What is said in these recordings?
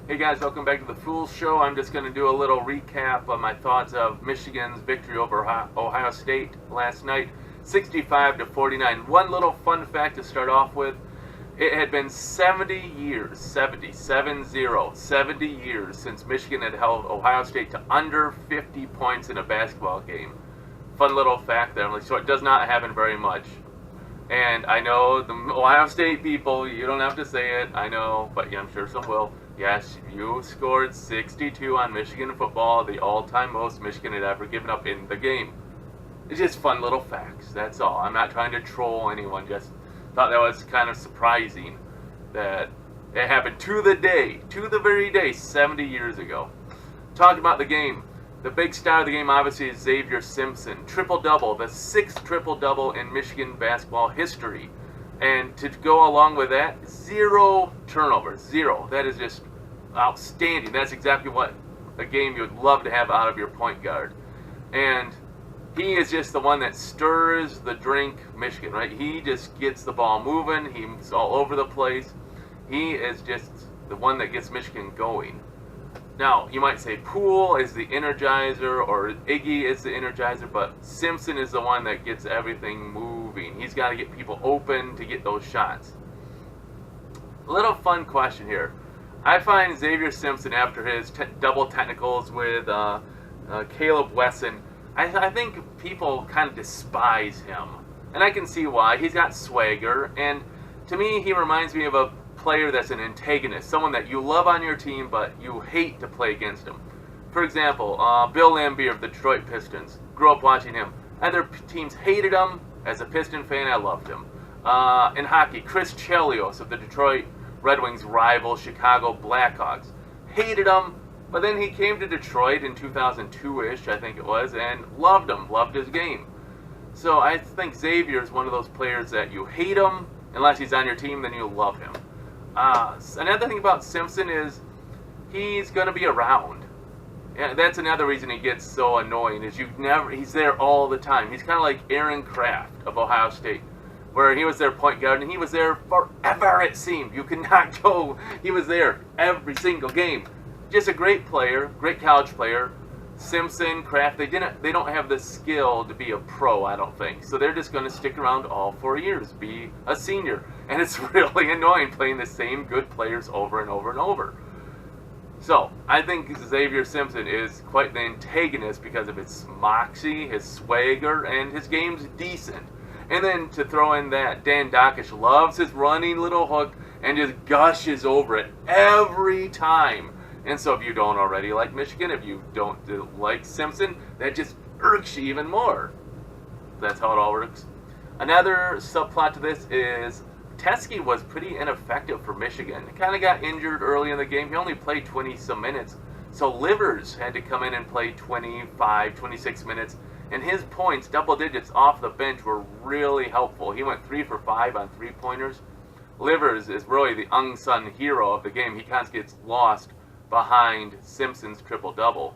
Hey guys, welcome back to the Fools Show. I'm just going to do a little recap of my thoughts of Michigan's victory over Ohio State last night, 65-49. One little fun fact to start off with: it had been 70 years, 70 years since Michigan had held Ohio State to under 50 points in a basketball game. Fun little fact there, so it does not happen very much. And I know the Ohio State people, you don't have to say it, I know, but yeah, I'm sure some will. Yes, you scored 62 on Michigan football, the all-time most Michigan had ever given up in the game. It's just fun little facts, that's all. I'm not trying to troll anyone, just thought that was kind of surprising that it happened to the very day, 70 years ago. Talking about the game, the big star of the game obviously is Xavier Simpson. Triple-double, the 6th triple-double in Michigan basketball history. And to go along with that, 0 turnovers, 0. That is just outstanding. That's exactly what a game you would love to have out of your point guard. And he is just the one that stirs the drink Michigan, right? He just gets the ball moving. He's all over the place. He is just the one that gets Michigan going. Now, you might say Poole is the energizer or Iggy is the energizer, but Simpson is the one that gets everything moving. He's got to get people open to get those shots. A little fun question here. I find Xavier Simpson, after his double technicals with Caleb Wesson, I think people kind of despise him. And I can see why. He's got swagger, and to me, he reminds me of a player that's an antagonist, someone that you love on your team, but you hate to play against him. For example, Bill Laimbeer of the Detroit Pistons. Grew up watching him. Other teams hated him. As a Piston fan, I loved him. In hockey, Chris Chelios of the Detroit Red Wings rival Chicago Blackhawks. Hated him, but then he came to Detroit in 2002-ish, I think it was, and loved him, loved his game. So I think Xavier is one of those players that you hate him, unless he's on your team, then you love him. Another thing about Simpson is he's going to be around. Yeah, that's another reason he gets so annoying, is he's there all the time. He's kind of like Aaron Kraft of Ohio State, where he was their point guard, and he was there forever, it seemed. You could not go. He was there every single game. Just a great player, great college player. Simpson, Kraft, they don't have the skill to be a pro, I don't think. So they're just going to stick around all 4 years, be a senior. And it's really annoying playing the same good players over and over and over. So I think Xavier Simpson is quite the antagonist because of his moxie, his swagger, and his game's decent. And then to throw in that Dan Dockish loves his running little hook and just gushes over it every time. And so if you don't already like Michigan, if you don't like Simpson, that just irks you even more. That's how it all works. Another subplot to this is Teskey was pretty ineffective for Michigan. He kind of got injured early in the game. He only played 20-some minutes. So Livers had to come in and play 25, 26 minutes. And his points, double digits off the bench, were really helpful. He went 3 for 5 on three-pointers. Livers is really the unsung hero of the game. He kind of gets lost behind Simpson's triple-double.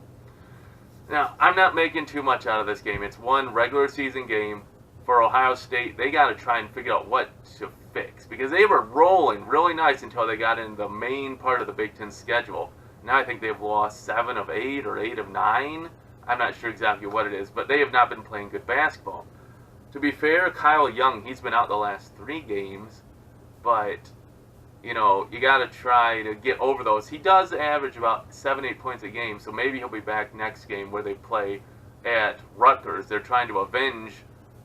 Now, I'm not making too much out of this game. It's one regular season game for Ohio State. They got to try and figure out what to fix, because they were rolling really nice until they got in the main part of the Big Ten schedule. Now I think they've lost 7 of 8 or 8 of 9. I'm not sure exactly what it is, but they have not been playing good basketball. To be fair, Kyle Young, he's been out the last 3 games, but you know, you got to try to get over those. He does average about 7-8 points a game, so maybe he'll be back next game where they play at Rutgers. They're trying to avenge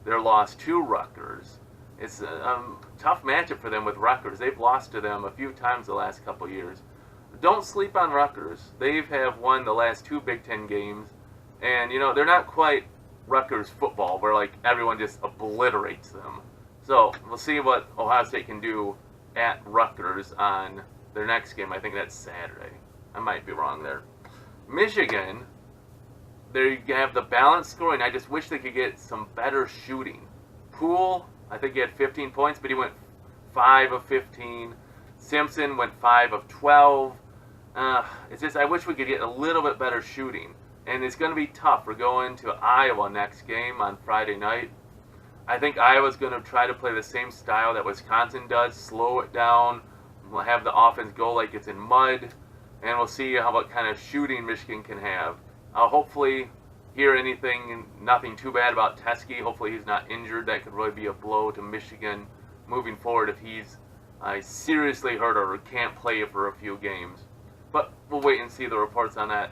their loss to Rutgers. It's a tough matchup for them with Rutgers. They've lost to them a few times the last couple years. Don't sleep on Rutgers. They have won the last 2 Big Ten games, and you know, they're not quite Rutgers football where like everyone just obliterates them. So we'll see what Ohio State can do at Rutgers on their next game. I think that's Saturday. I might be wrong there. Michigan, they have the balanced scoring. I just wish they could get some better shooting. Poole, I think he had 15 points, but he went 5 of 15. Simpson went 5 of 12. It's just, I wish we could get a little bit better shooting. And it's going to be tough. We're going to Iowa next game on Friday night. I think Iowa's going to try to play the same style that Wisconsin does, slow it down, have the offense go like it's in mud. and we'll see what kind of shooting Michigan can have. I'll hopefully hear nothing too bad about Teskey. Hopefully he's not injured. That could really be a blow to Michigan moving forward if he's seriously hurt or can't play for a few games. But we'll wait and see the reports on that.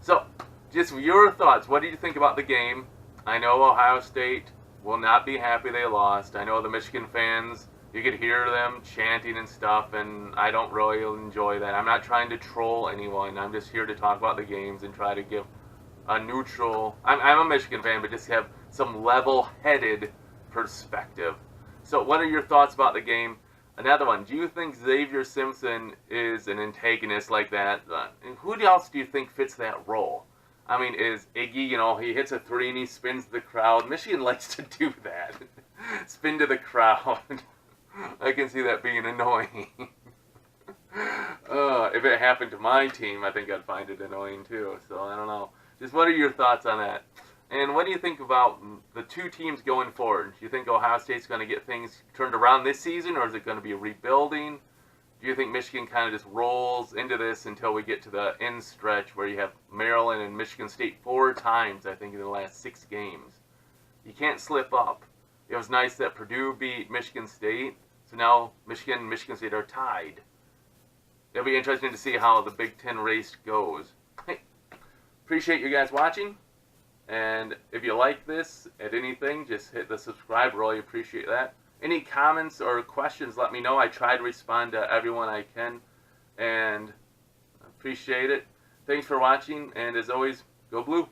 So, just your thoughts. What do you think about the game? I know Ohio State will not be happy they lost. I know the Michigan fans, you could hear them chanting and stuff, and I don't really enjoy that. I'm not trying to troll anyone. I'm just here to talk about the games and try to give a neutral... I'm a Michigan fan, but just have some level-headed perspective. So what are your thoughts about the game? Another one, do you think Xavier Simpson is an antagonist like that? Who else do you think fits that role? I mean, is Iggy, he hits a three and he spins the crowd. Michigan likes to do that. Spin to the crowd. I can see that being annoying. If it happened to my team, I think I'd find it annoying too. So, I don't know. Just what are your thoughts on that? And what do you think about the two teams going forward? Do you think Ohio State's going to get things turned around this season, or is it going to be a rebuilding? Do you think Michigan kind of just rolls into this until we get to the end stretch where you have Maryland and Michigan State 4 times, I think, in the last 6 games? You can't slip up. It was nice that Purdue beat Michigan State, so now Michigan and Michigan State are tied. It'll be interesting to see how the Big Ten race goes. Hey, appreciate you guys watching. And if you like this at anything, just hit the subscribe. Really appreciate that. Any comments or questions, let me know. I try to respond to everyone I can. And appreciate it. Thanks for watching. And as always, go blue.